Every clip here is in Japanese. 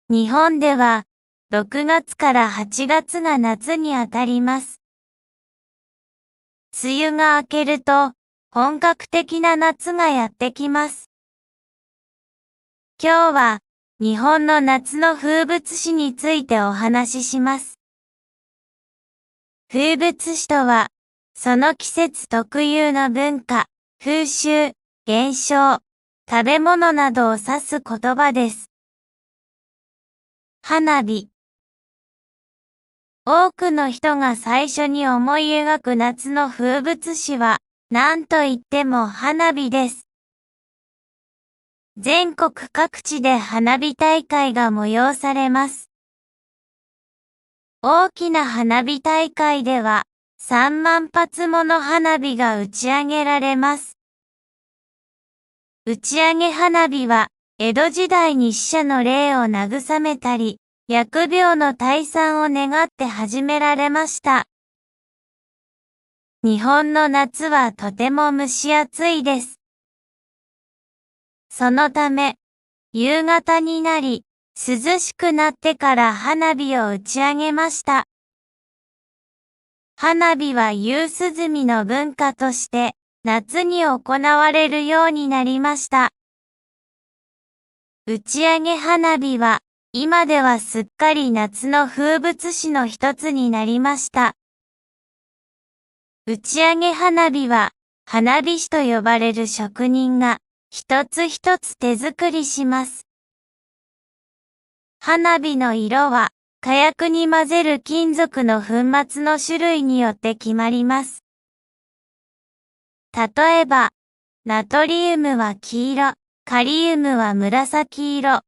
日本では、6月から8月が夏にあたります。梅雨が明けると、本格的な夏がやってきます。今日は、日本の夏の風物詩についてお話しします。風物詩とは、その季節特有の文化、風習、現象、食べ物などを指す言葉です。花火。多くの人が最初に思い描く夏の風物詩は、何と言っても花火です。全国各地で花火大会が催されます。大きな花火大会では、3万発もの花火が打ち上げられます。打ち上げ花火は、江戸時代に死者の霊を慰めたり、疫病の退散を願って始められました。日本の夏はとても蒸し暑いです。そのため、夕方になり、涼しくなってから花火を打ち上げました。花火は夕涼みの文化として、夏に行われるようになりました。打ち上げ花火は、今ではすっかり夏の風物詩の一つになりました。打ち上げ花火は、花火師と呼ばれる職人が、一つ一つ手作りします。花火の色は、火薬に混ぜる金属の粉末の種類によって決まります。例えば、ナトリウムは黄色、カリウムは紫色、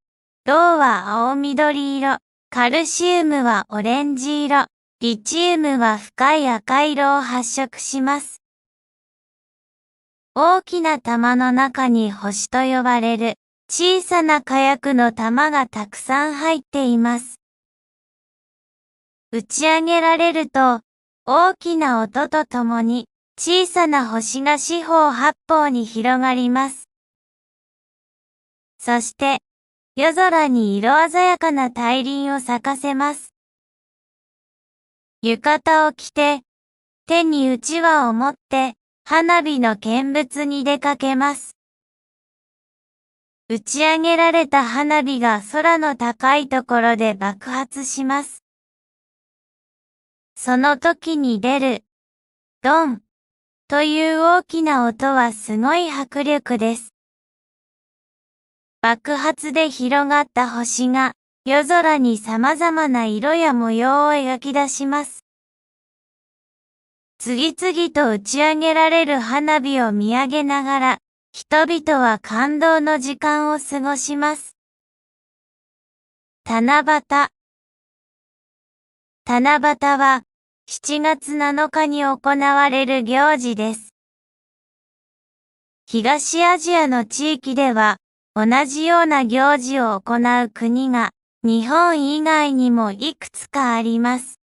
銅は青緑色、カルシウムはオレンジ色、リチウムは深い赤色を発色します。大きな玉の中に星と呼ばれる小さな火薬の玉がたくさん入っています。打ち上げられると、大きな音とともに小さな星が四方八方に広がります。そして、夜空に色鮮やかな大輪を咲かせます。浴衣を着て、手にうちわを持って、花火の見物に出かけます。打ち上げられた花火が空の高いところで爆発します。その時に出る、ドンという大きな音はすごい迫力です。爆発で広がった星が夜空に様々な色や模様を描き出します。次々と打ち上げられる花火を見上げながら、人々は感動の時間を過ごします。七夕。七夕は7月7日に行われる行事です。東アジアの地域では、同じような行事を行う国が、日本以外にもいくつかあります。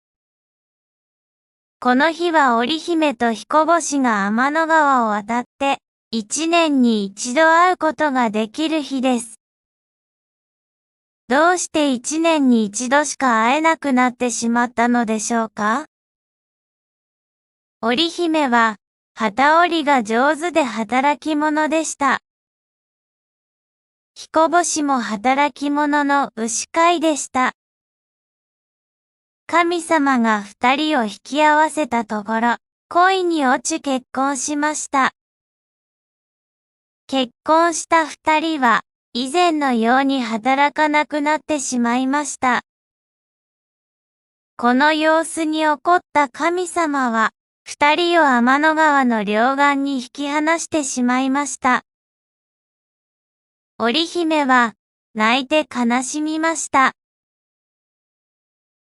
この日は織姫と彦星が天の川を渡って、一年に一度会うことができる日です。どうして一年に一度しか会えなくなってしまったのでしょうか？織姫は、機織りが上手で働き者でした。彦星も働き者の牛飼いでした。神様が二人を引き合わせたところ、恋に落ち結婚しました。結婚した二人は、以前のように働かなくなってしまいました。この様子に怒った神様は、二人を天の川の両岸に引き離してしまいました。織姫は、泣いて悲しみました。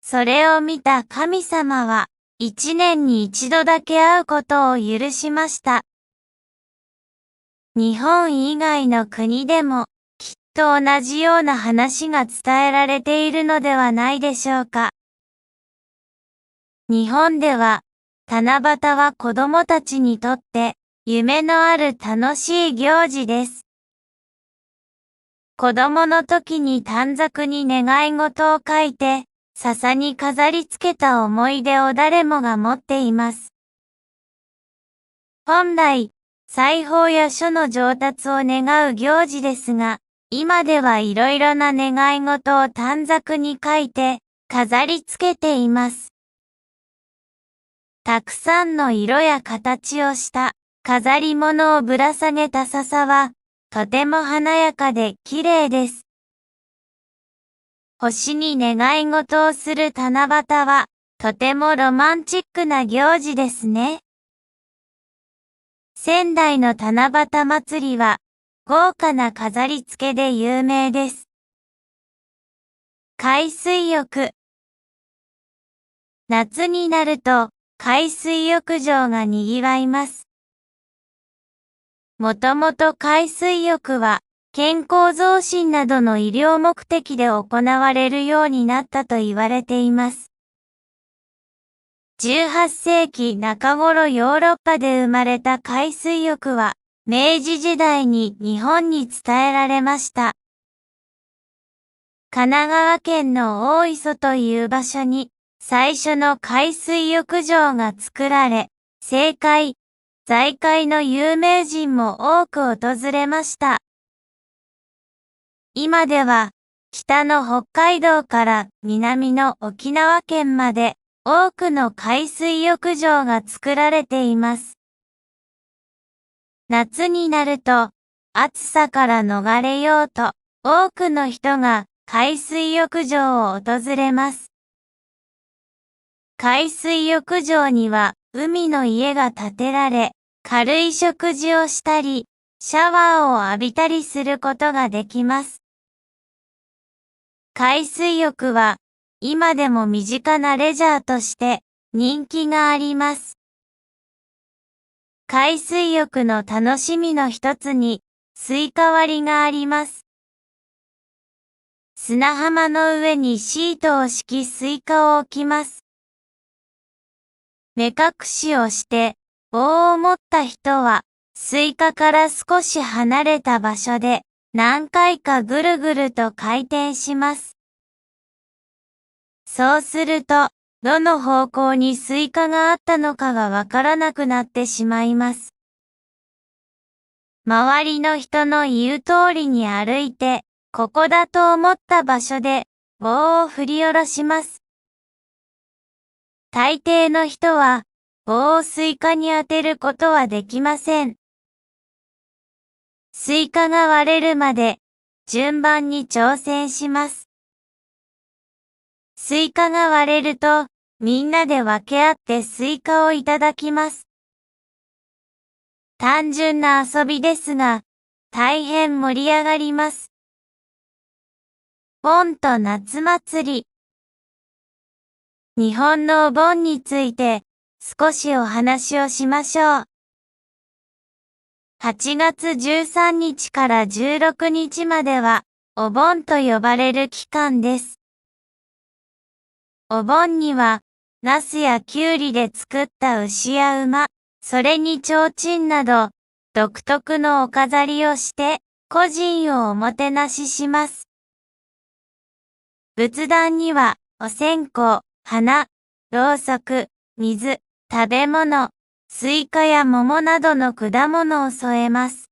それを見た神様は、一年に一度だけ会うことを許しました。日本以外の国でも、きっと同じような話が伝えられているのではないでしょうか。日本では、七夕は子供たちにとって、夢のある楽しい行事です。子供の時に短冊に願い事を書いて、笹に飾り付けた思い出を誰もが持っています。本来、裁縫や書の上達を願う行事ですが、今ではいろいろな願い事を短冊に書いて、飾り付けています。たくさんの色や形をした飾り物をぶら下げた笹は、とても華やかで綺麗です。星に願い事をする七夕は、とてもロマンチックな行事ですね。仙台の七夕祭りは、豪華な飾り付けで有名です。海水浴。夏になると、海水浴場が賑わいます。もともと海水浴は、健康増進などの医療目的で行われるようになったと言われています。18世紀中頃ヨーロッパで生まれた海水浴は、明治時代に日本に伝えられました。神奈川県の大磯という場所に、最初の海水浴場が作られ、政界、財界の有名人も多く訪れました。今では、北の北海道から南の沖縄県まで、多くの海水浴場が作られています。夏になると、暑さから逃れようと、多くの人が海水浴場を訪れます。海水浴場には海の家が建てられ、軽い食事をしたり、シャワーを浴びたりすることができます。海水浴は、今でも身近なレジャーとして人気があります。海水浴の楽しみの一つに、スイカ割りがあります。砂浜の上にシートを敷きスイカを置きます。目隠しをして、棒を持った人は、スイカから少し離れた場所で、何回かぐるぐると回転します。そうすると、どの方向にスイカがあったのかがわからなくなってしまいます。周りの人の言う通りに歩いて、ここだと思った場所で棒を振り下ろします。大抵の人は棒をスイカに当てることはできません。スイカが割れるまで順番に挑戦します。スイカが割れるとみんなで分け合ってスイカをいただきます。単純な遊びですが、大変盛り上がります。盆と夏祭り。日本のお盆について少しお話をしましょう。8月13日から16日まではお盆と呼ばれる期間です。お盆には、ナスやキュウリで作った牛や馬、それに提灯など、独特のお飾りをして、故人をおもてなしします。仏壇には、お線香、花、ろうそく、水、食べ物、スイカや桃などの果物を添えます。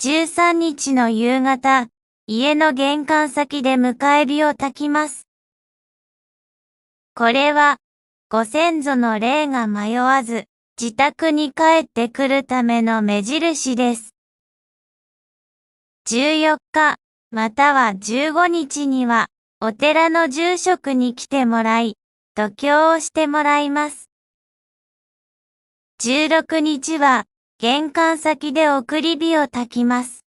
13日の夕方、家の玄関先で迎え火を焚きます。これは、ご先祖の霊が迷わず、自宅に帰ってくるための目印です。14日、または15日には、お寺の住職に来てもらい、度胸をしてもらいます。16日は、玄関先で送り火を焚きます。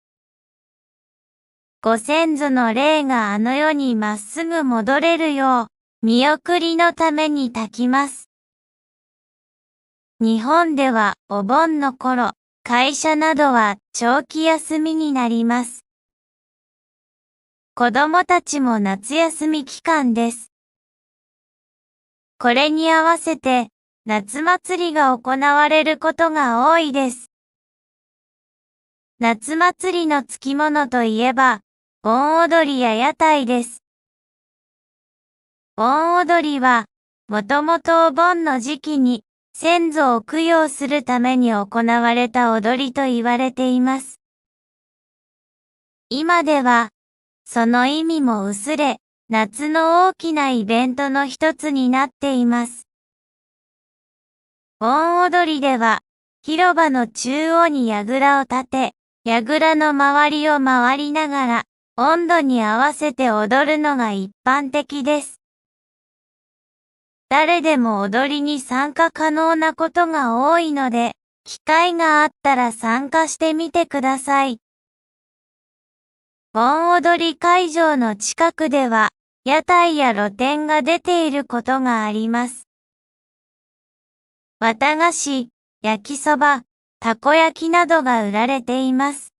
ご先祖の霊があの世にまっすぐ戻れるよう、見送りのために焚きます。日本ではお盆の頃、会社などは長期休みになります。子供たちも夏休み期間です。これに合わせて、夏祭りが行われることが多いです。夏祭りのつきものといえば、盆踊りや屋台です。盆踊りは、もともとお盆の時期に先祖を供養するために行われた踊りと言われています。今では、その意味も薄れ、夏の大きなイベントの一つになっています。盆踊りでは、広場の中央に櫓を立て、櫓の周りを回りながら、温度に合わせて踊るのが一般的です。誰でも踊りに参加可能なことが多いので、機会があったら参加してみてください。盆踊り会場の近くでは、屋台や露店が出ていることがあります。綿菓子、焼きそば、たこ焼きなどが売られています。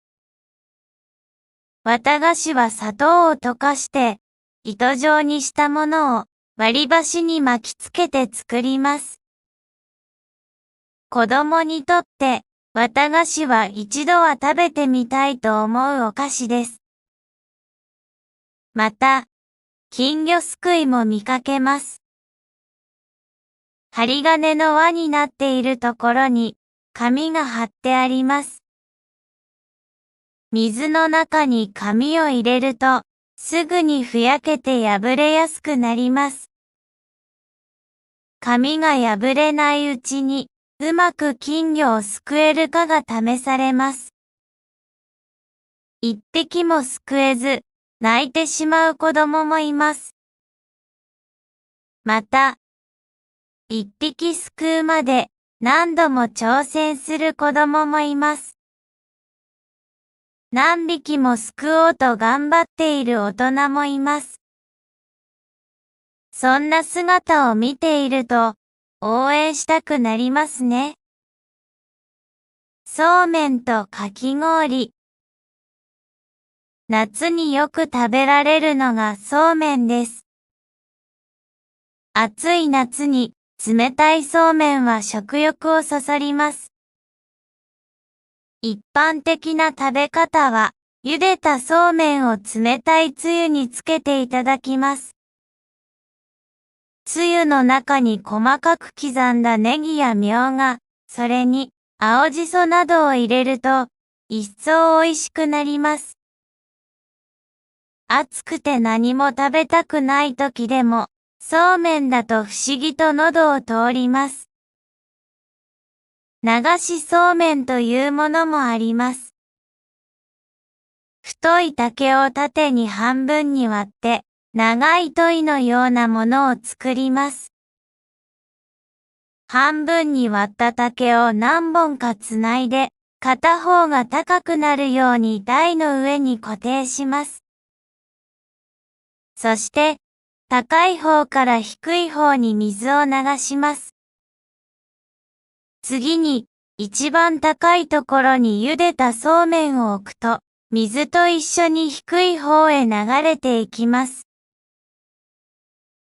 綿菓子は砂糖を溶かして、糸状にしたものを割り箸に巻きつけて作ります。子供にとって、綿菓子は一度は食べてみたいと思うお菓子です。また、金魚すくいも見かけます。針金の輪になっているところに、紙が貼ってあります。水の中に紙を入れると、すぐにふやけて破れやすくなります。紙が破れないうちに、うまく金魚をすくえるかが試されます。一匹もすくえず、泣いてしまう子供もいます。また、一匹すくうまで何度も挑戦する子供もいます。何匹もすくおうと頑張っている大人もいます。そんな姿を見ていると、応援したくなりますね。そうめんとかき氷。夏によく食べられるのがそうめんです。暑い夏に冷たいそうめんは食欲をそそります。一般的な食べ方は、茹でたそうめんを冷たいつゆにつけていただきます。つゆの中に細かく刻んだネギやみょうが、それに青じそなどを入れると、一層美味しくなります。暑くて何も食べたくない時でも、そうめんだと不思議と喉を通ります。流しそうめんというものもあります。太い竹を縦に半分に割って、長い砥のようなものを作ります。半分に割った竹を何本かつないで、片方が高くなるように台の上に固定します。そして、高い方から低い方に水を流します。次に、一番高いところに茹でたそうめんを置くと、水と一緒に低い方へ流れていきます。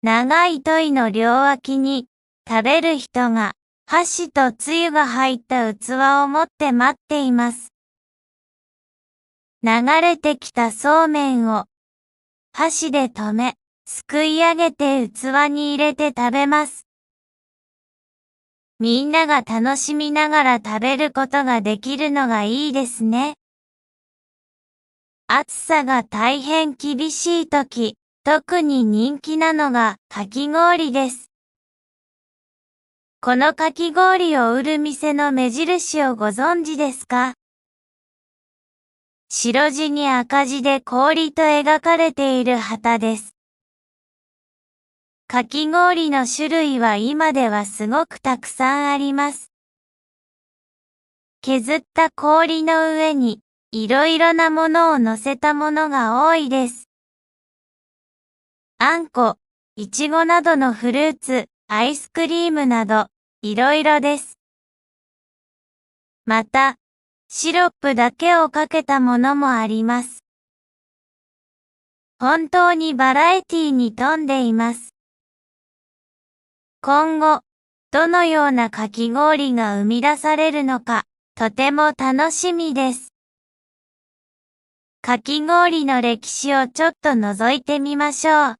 長い砥の両脇に、食べる人が、箸とつゆが入った器を持って待っています。流れてきたそうめんを、箸で止め、すくい上げて器に入れて食べます。みんなが楽しみながら食べることができるのがいいですね。暑さが大変厳しいとき、特に人気なのがかき氷です。このかき氷を売る店の目印をご存知ですか？白地に赤字で氷と描かれている旗です。かき氷の種類は今ではすごくたくさんあります。削った氷の上にいろいろなものを乗せたものが多いです。あんこ、いちごなどのフルーツ、アイスクリームなど、いろいろです。また、シロップだけをかけたものもあります。本当にバラエティに富んでいます。今後、どのようなかき氷が生み出されるのか、とても楽しみです。かき氷の歴史をちょっと覗いてみましょう。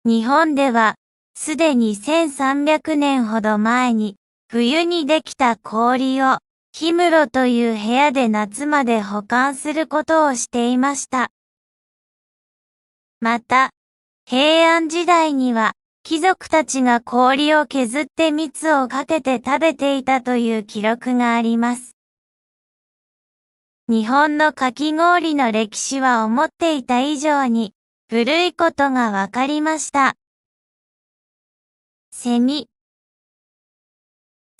日本では、すでに1300年ほど前に、冬にできた氷を、氷室という部屋で夏まで保管することをしていました。また、平安時代には、貴族たちが氷を削って蜜をかけて食べていたという記録があります。日本のかき氷の歴史は思っていた以上に古いことがわかりました。セミ。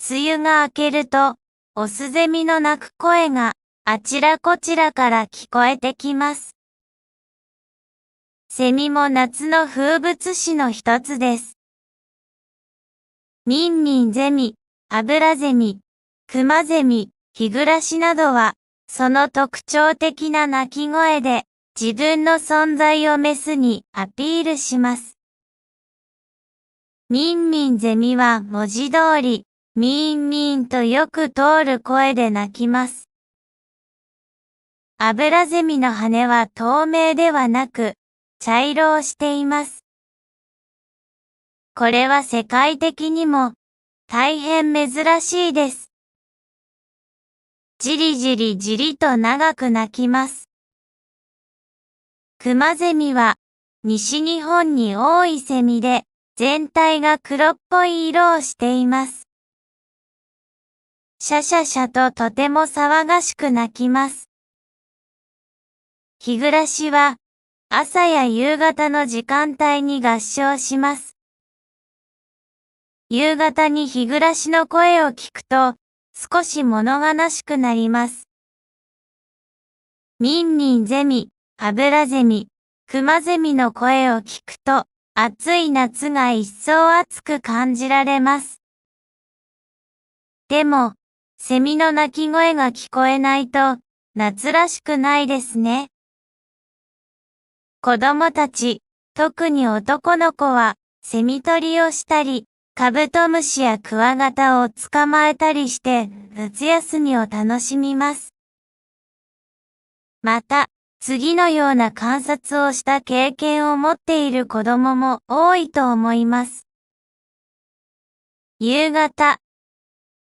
梅雨が明けると、オスゼミの鳴く声があちらこちらから聞こえてきます。セミも夏の風物詩の一つです。ミンミンゼミ、アブラゼミ、クマゼミ、ヒグラシなどは、その特徴的な鳴き声で自分の存在をメスにアピールします。ミンミンゼミは文字通り、ミーンミーンとよく通る声で鳴きます。アブラゼミの羽は透明ではなく、茶色をしています。これは世界的にも大変珍しいです。じりじりじりと長く鳴きます。クマゼミは西日本に多いセミで全体が黒っぽい色をしています。シャシャシャととても騒がしく鳴きます。ヒグラシは朝や夕方の時間帯に合唱します。夕方にヒグラシの声を聞くと少し物悲しくなります。ミンミンゼミ、アブラゼミ、クマゼミの声を聞くと暑い夏が一層暑く感じられます。でも、セミの鳴き声が聞こえないと夏らしくないですね。子供たち、特に男の子は、セミ捕りをしたり、カブトムシやクワガタを捕まえたりして、夏休みを楽しみます。また、次のような観察をした経験を持っている子供も多いと思います。夕方、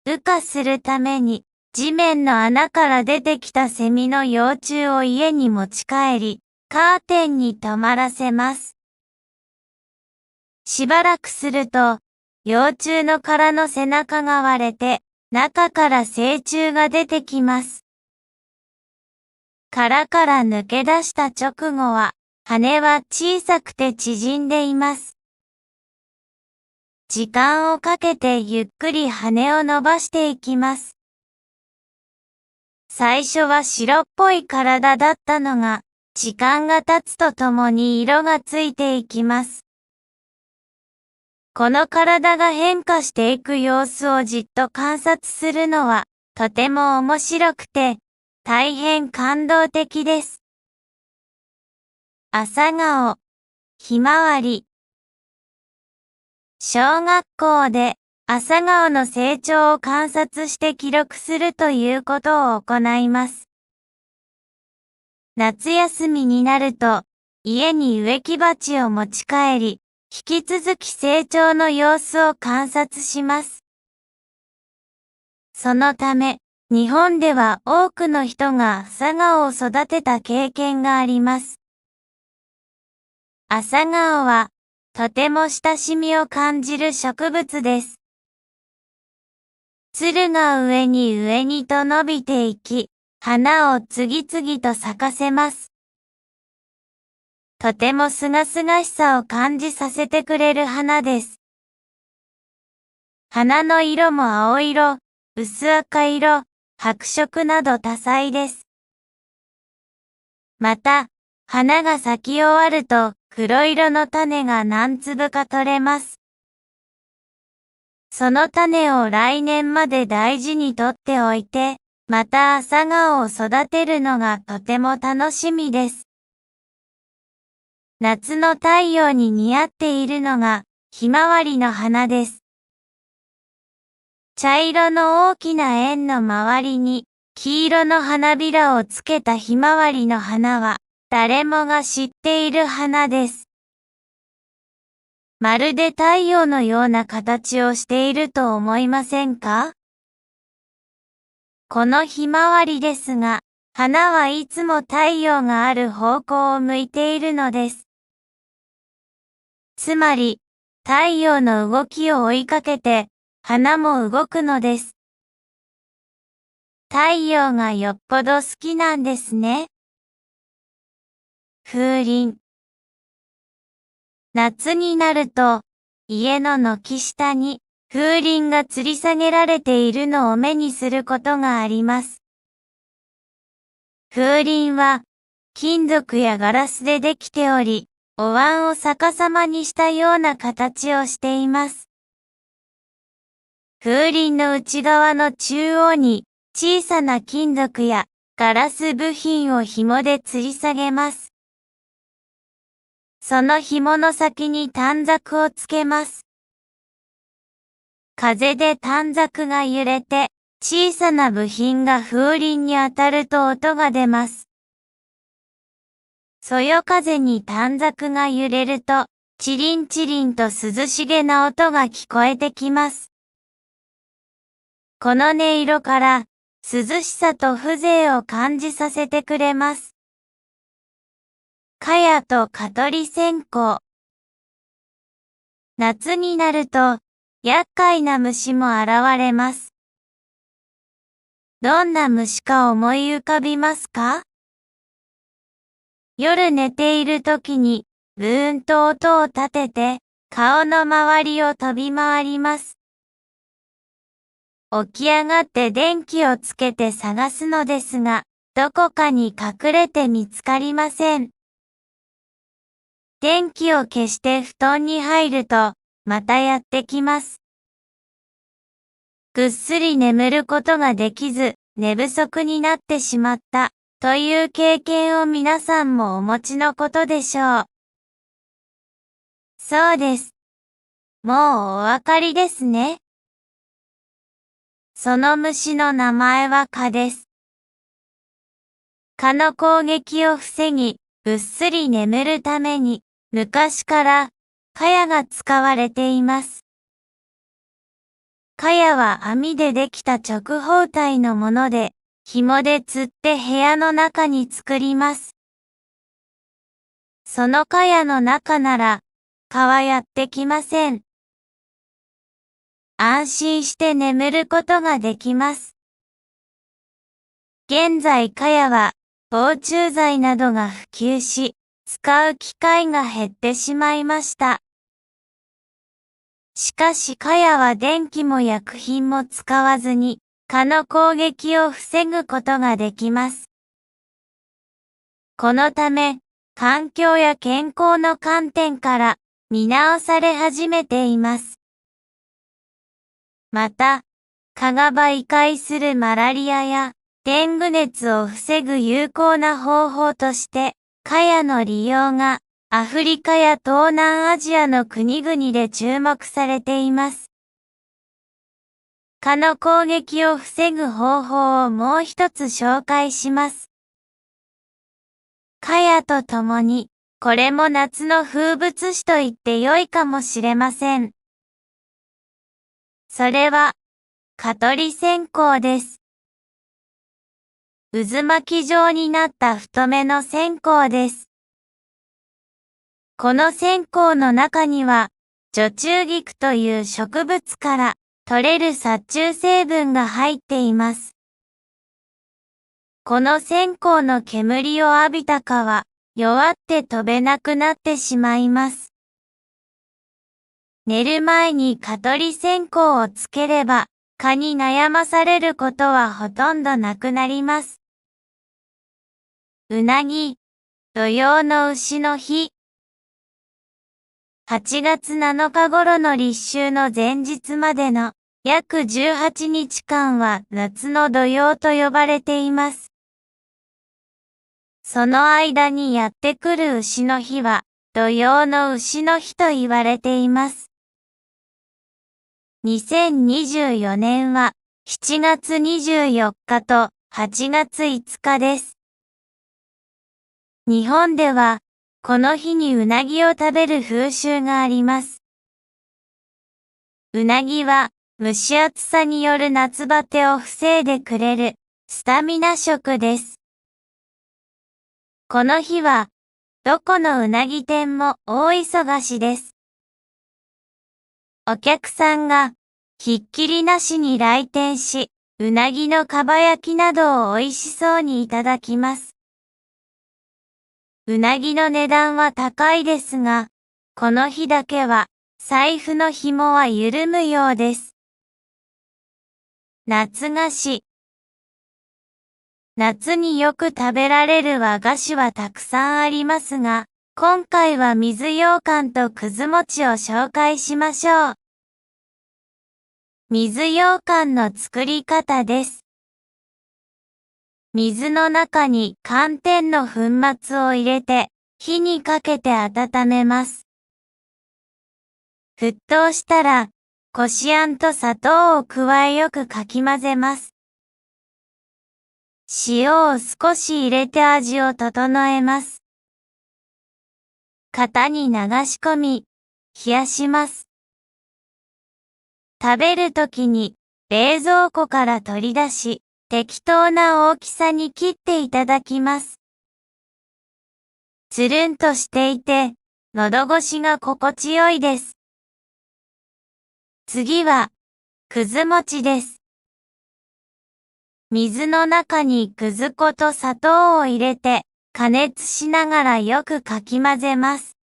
羽化するために、地面の穴から出てきたセミの幼虫を家に持ち帰り、カーテンに止まらせます。しばらくすると、幼虫の殻の背中が割れて、中から成虫が出てきます。殻から抜け出した直後は、羽は小さくて縮んでいます。時間をかけてゆっくり羽を伸ばしていきます。最初は白っぽい体だったのが、時間が経つとともに色がついていきます。この体が変化していく様子をじっと観察するのは、とても面白くて、大変感動的です。朝顔、ひまわり。小学校で朝顔の成長を観察して記録するということを行います。夏休みになると、家に植木鉢を持ち帰り、引き続き成長の様子を観察します。そのため、日本では多くの人が朝顔を育てた経験があります。朝顔は、とても親しみを感じる植物です。つるが上に上にと伸びていき、花を次々と咲かせます。とてもすがすがしさを感じさせてくれる花です。花の色も青色、薄赤色、白色など多彩です。また、花が咲き終わると黒色の種が何粒か取れます。その種を来年まで大事に取っておいて、また朝顔を育てるのがとても楽しみです。夏の太陽に似合っているのがひまわりの花です。茶色の大きな円の周りに黄色の花びらをつけたひまわりの花は、誰もが知っている花です。まるで太陽のような形をしていると思いませんか？このひまわりですが、花はいつも太陽がある方向を向いているのです。つまり、太陽の動きを追いかけて、花も動くのです。太陽がよっぽど好きなんですね。風鈴。夏になると、家の軒下に風鈴が吊り下げられているのを目にすることがあります。風鈴は金属やガラスでできており、お椀を逆さまにしたような形をしています。風鈴の内側の中央に小さな金属やガラス部品を紐で吊り下げます。その紐の先に短冊をつけます。風で短冊が揺れて、小さな部品が風鈴に当たると音が出ます。そよ風に短冊が揺れると、チリンチリンと涼しげな音が聞こえてきます。この音色から、涼しさと風情を感じさせてくれます。茅と蚊取り線香。夏になると、厄介な虫も現れます。どんな虫か思い浮かびますか？夜寝ている時に、ブーンと音を立てて、顔の周りを飛び回ります。起き上がって電気をつけて探すのですが、どこかに隠れて見つかりません。電気を消して布団に入ると、またやってきます。ぐっすり眠ることができず、寝不足になってしまった、という経験を皆さんもお持ちのことでしょう。そうです。もうお分かりですね。その虫の名前は蚊です。蚊の攻撃を防ぎ、ぐっすり眠るために、昔から、茅が使われています。茅は網でできた直方体のもので、紐で吊って部屋の中に作ります。その茅の中なら、蚊はやってきません。安心して眠ることができます。現在茅は、防虫剤などが普及し、使う機会が減ってしまいました。しかし茅は電気も薬品も使わずに、蚊の攻撃を防ぐことができます。このため、環境や健康の観点から見直され始めています。また、蚊が媒介するマラリアやデング熱を防ぐ有効な方法として、茅の利用がアフリカや東南アジアの国々で注目されています。蚊の攻撃を防ぐ方法をもう一つ紹介します。茅とともに、これも夏の風物詩と言って良いかもしれません。それは、蚊取り線香です。渦巻き状になった太めの線香です。この線香の中には、除虫菊という植物から取れる殺虫成分が入っています。この線香の煙を浴びた蚊は、弱って飛べなくなってしまいます。寝る前に蚊取り線香をつければ、蚊に悩まされることはほとんどなくなります。うなぎ、土用の丑の日。8月7日頃の立秋の前日までの約18日間は夏の土用と呼ばれています。その間にやってくる丑の日は土用の丑の日と言われています。2024年は7月24日と8月5日です。日本では、この日にうなぎを食べる風習があります。うなぎは、蒸し暑さによる夏バテを防いでくれる、スタミナ食です。この日は、どこのうなぎ店も大忙しです。お客さんが、ひっきりなしに来店し、うなぎのかば焼きなどを美味しそうにいただきます。うなぎの値段は高いですが、この日だけは、財布の紐は緩むようです。夏菓子。夏によく食べられる和菓子はたくさんありますが、今回は水羊羹とくず餅を紹介しましょう。水羊羹の作り方です。水の中に寒天の粉末を入れて、火にかけて温めます。沸騰したら、こしあんと砂糖を加えよくかき混ぜます。塩を少し入れて味を整えます。型に流し込み、冷やします。食べるときに冷蔵庫から取り出し、適当な大きさに切っていただきます。つるんとしていて、喉越しが心地よいです。次は、くず餅です。水の中にくず粉と砂糖を入れて、加熱しながらよくかき混ぜます。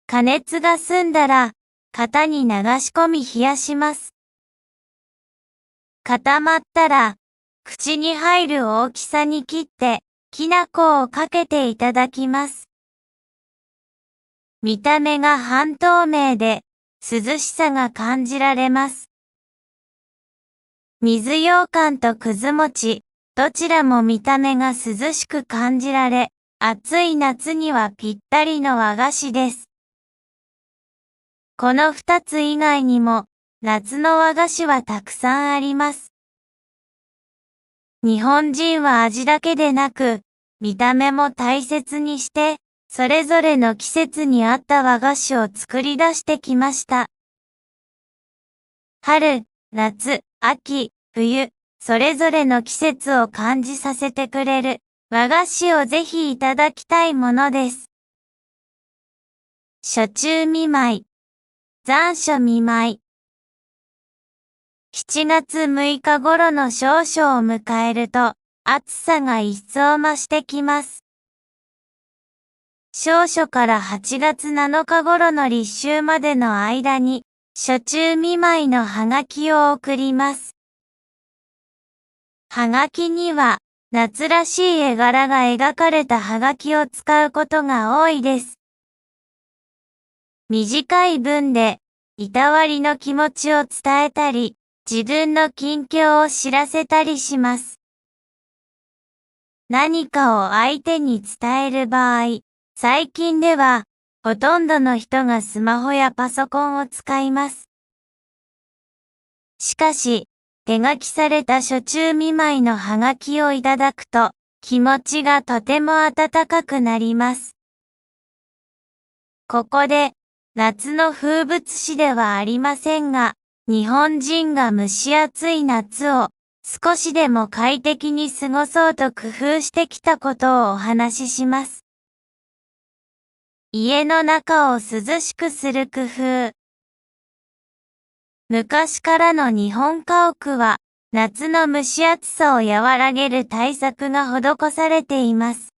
加熱が済んだら、型に流し込み冷やします。固まったら、口に入る大きさに切って、きな粉をかけていただきます。見た目が半透明で、涼しさが感じられます。水羊羹とくず餅、どちらも見た目が涼しく感じられ、暑い夏にはぴったりの和菓子です。この2つ以外にも、夏の和菓子はたくさんあります。日本人は味だけでなく、見た目も大切にして、それぞれの季節に合った和菓子を作り出してきました。春、夏、秋、冬、それぞれの季節を感じさせてくれる和菓子をぜひいただきたいものです。暑中見舞い。残暑見舞い。7月6日頃の小暑を迎えると、暑さが一層増してきます。小暑から8月7日頃の立秋までの間に、暑中見舞いのハガキを送ります。ハガキには、夏らしい絵柄が描かれたハガキを使うことが多いです。短い文で、いたわりの気持ちを伝えたり、自分の近況を知らせたりします。何かを相手に伝える場合、最近では、ほとんどの人がスマホやパソコンを使います。しかし、手書きされた暑中見舞いのハガキをいただくと、気持ちがとても温かくなります。ここで、夏の風物詩ではありませんが、日本人が蒸し暑い夏を少しでも快適に過ごそうと工夫してきたことをお話しします。家の中を涼しくする工夫。昔からの日本家屋は、夏の蒸し暑さを和らげる対策が施されています。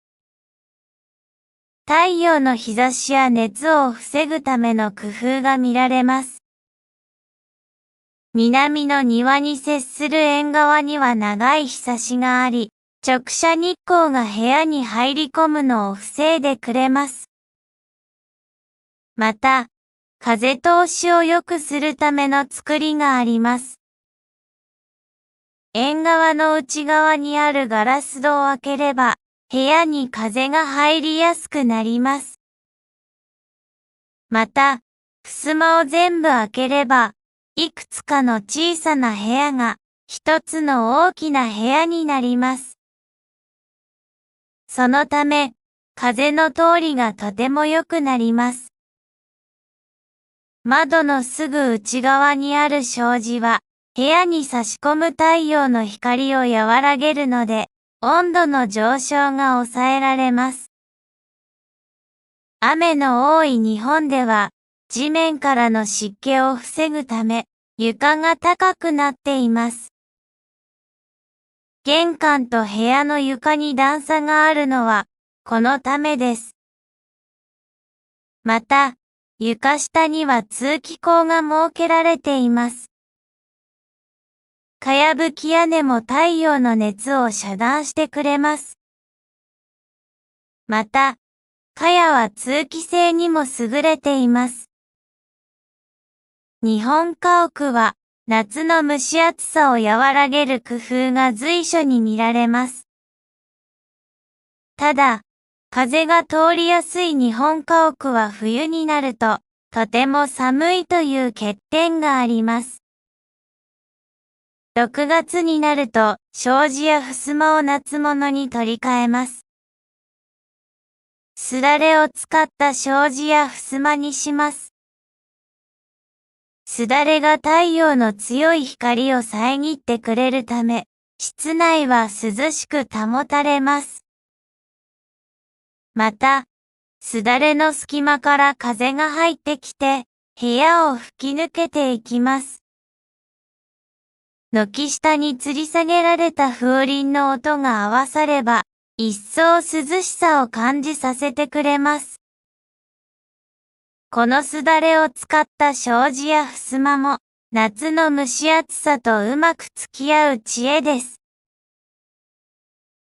太陽の日差しや熱を防ぐための工夫が見られます。南の庭に接する縁側には長い日差しがあり、直射日光が部屋に入り込むのを防いでくれます。また、風通しを良くするための作りがあります。縁側の内側にあるガラス戸を開ければ、部屋に風が入りやすくなります。また、襖を全部開ければ、いくつかの小さな部屋が一つの大きな部屋になります。そのため、風の通りがとても良くなります。窓のすぐ内側にある障子は、部屋に差し込む太陽の光を和らげるので、温度の上昇が抑えられます。雨の多い日本では、地面からの湿気を防ぐため、床が高くなっています。玄関と部屋の床に段差があるのは、このためです。また、床下には通気口が設けられています。かやぶき屋根も太陽の熱を遮断してくれます。また、かやは通気性にも優れています。日本家屋は、夏の蒸し暑さを和らげる工夫が随所に見られます。ただ、風が通りやすい日本家屋は冬になると、とても寒いという欠点があります。6月になると、障子や襖を夏物に取り替えます。すだれを使った障子や襖にします。すだれが太陽の強い光を遮ってくれるため、室内は涼しく保たれます。また、すだれの隙間から風が入ってきて、部屋を吹き抜けていきます。軒下に吊り下げられた風鈴の音が合わされば、一層涼しさを感じさせてくれます。このすだれを使った障子や襖も、夏の蒸し暑さとうまく付き合う知恵です。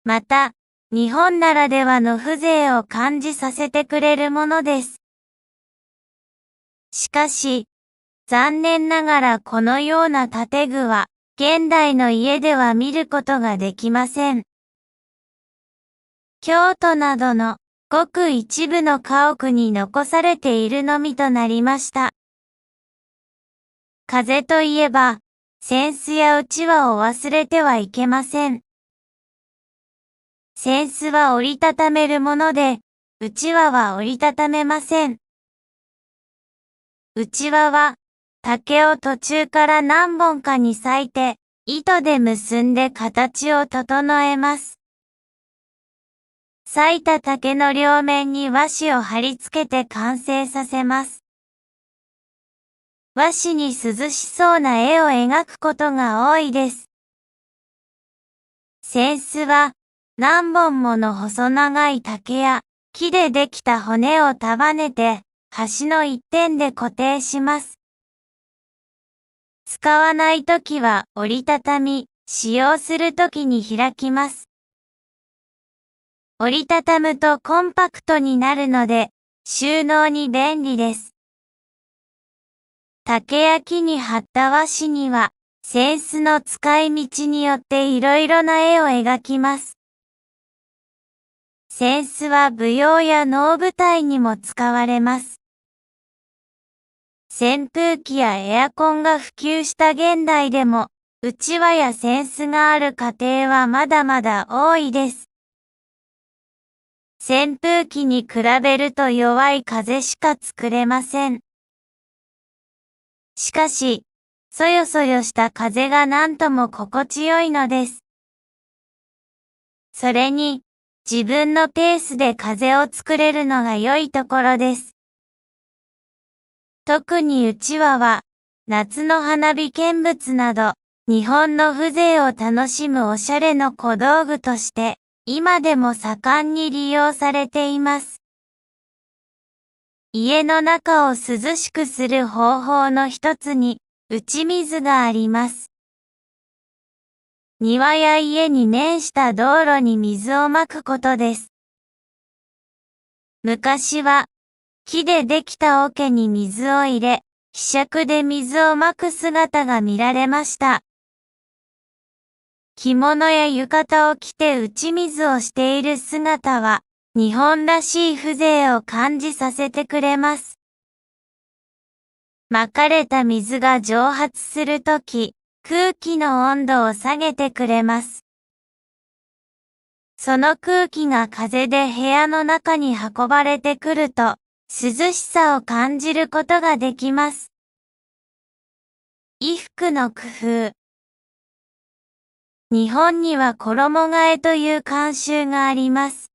また、日本ならではの風情を感じさせてくれるものです。しかし、残念ながらこのような建具は、現代の家では見ることができません。京都などのごく一部の家屋に残されているのみとなりました。風といえば、扇子やうちわを忘れてはいけません。扇子は折りたためるもので、うちわは折りたためません。うちわは、竹を途中から何本かに裂いて、糸で結んで形を整えます。裂いた竹の両面に和紙を貼り付けて完成させます。和紙に涼しそうな絵を描くことが多いです。扇子は、何本もの細長い竹や木でできた骨を束ねて、端の一点で固定します。使わないときは折りたたみ、使用するときに開きます。折りたたむとコンパクトになるので、収納に便利です。竹や木に貼った和紙には、扇子の使い道によっていろいろな絵を描きます。扇子は舞踊や能舞台にも使われます。扇風機やエアコンが普及した現代でも、うちわや扇子がある家庭はまだまだ多いです。扇風機に比べると弱い風しか作れません。しかし、そよそよした風がなんとも心地よいのです。それに、自分のペースで風を作れるのが良いところです。特にうちわは、夏の花火見物など、日本の風情を楽しむおしゃれの小道具として、今でも盛んに利用されています。家の中を涼しくする方法の一つに、打ち水があります。庭や家に面した道路に水をまくことです。昔は、木でできた桶に水を入れ、柄杓で水をまく姿が見られました。着物や浴衣を着て打ち水をしている姿は、日本らしい風情を感じさせてくれます。まかれた水が蒸発するとき、空気の温度を下げてくれます。その空気が風で部屋の中に運ばれてくると、涼しさを感じることができます。衣服の工夫。日本には衣替えという慣習があります。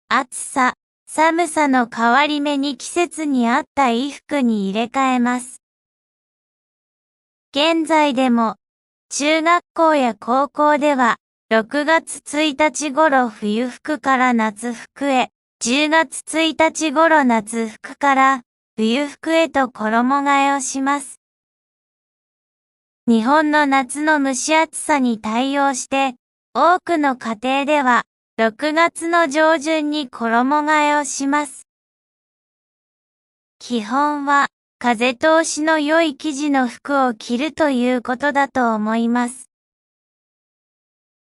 暑さ、寒さの変わり目に季節に合った衣服に入れ替えます。現在でも、中学校や高校では、6月1日頃冬服から夏服へ、10月1日頃夏服から冬服へと衣替えをします。日本の夏の蒸し暑さに対応して、多くの家庭では、6月の上旬に衣替えをします。基本は、風通しの良い生地の服を着るということだと思います。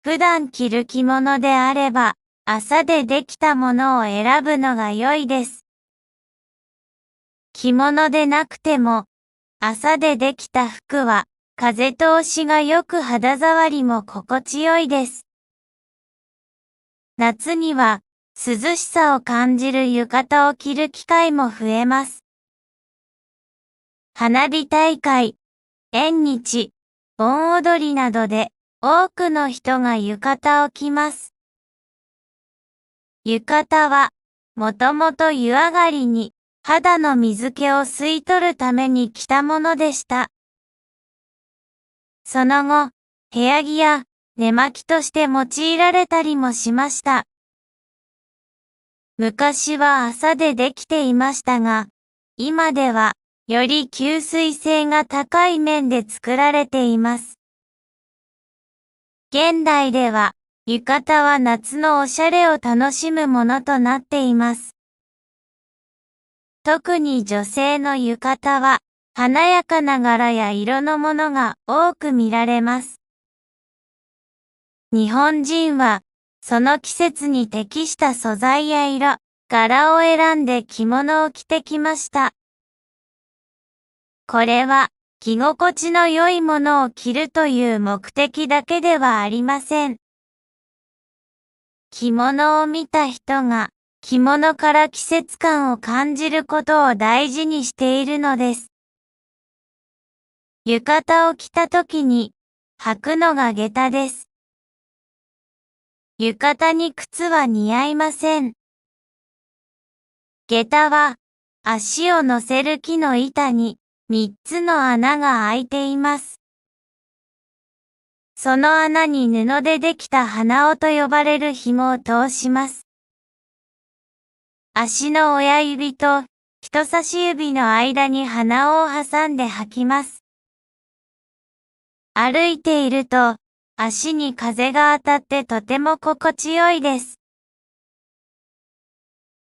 普段着る着物であれば、麻でできたものを選ぶのが良いです。着物でなくても、麻でできた服は、風通しが良く肌触りも心地よいです。夏には涼しさを感じる浴衣を着る機会も増えます。花火大会、縁日、盆踊りなどで多くの人が浴衣を着ます。浴衣はもともと湯上がりに肌の水気を吸い取るために着たものでした。その後、部屋着や寝巻きとして用いられたりもしました。昔は麻でできていましたが、今ではより吸水性が高い綿で作られています。現代では、浴衣は夏のおしゃれを楽しむものとなっています。特に女性の浴衣は、華やかな柄や色のものが多く見られます。日本人は、その季節に適した素材や色、柄を選んで着物を着てきました。これは、着心地の良いものを着るという目的だけではありません。着物を見た人が、着物から季節感を感じることを大事にしているのです。浴衣を着た時に、履くのが下駄です。浴衣に靴は似合いません。下駄は、足を乗せる木の板に、3つの穴が開いています。その穴に布でできた鼻緒と呼ばれる紐を通します。足の親指と人差し指の間に鼻緒を挟んで履きます。歩いていると、足に風が当たってとても心地よいです。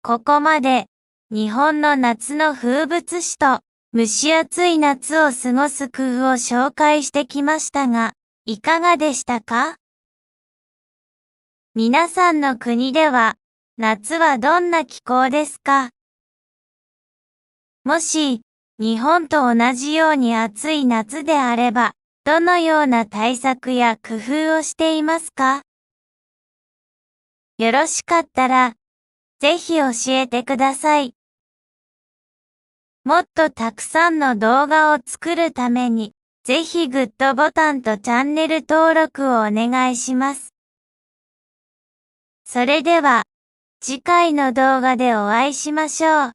ここまで、日本の夏の風物詩と、蒸し暑い夏を過ごす工夫を紹介してきましたが、いかがでしたか？皆さんの国では、夏はどんな気候ですか？もし、日本と同じように暑い夏であれば、どのような対策や工夫をしていますか？よろしかったら、ぜひ教えてください。もっとたくさんの動画を作るために、ぜひグッドボタンとチャンネル登録をお願いします。それでは、次回の動画でお会いしましょう。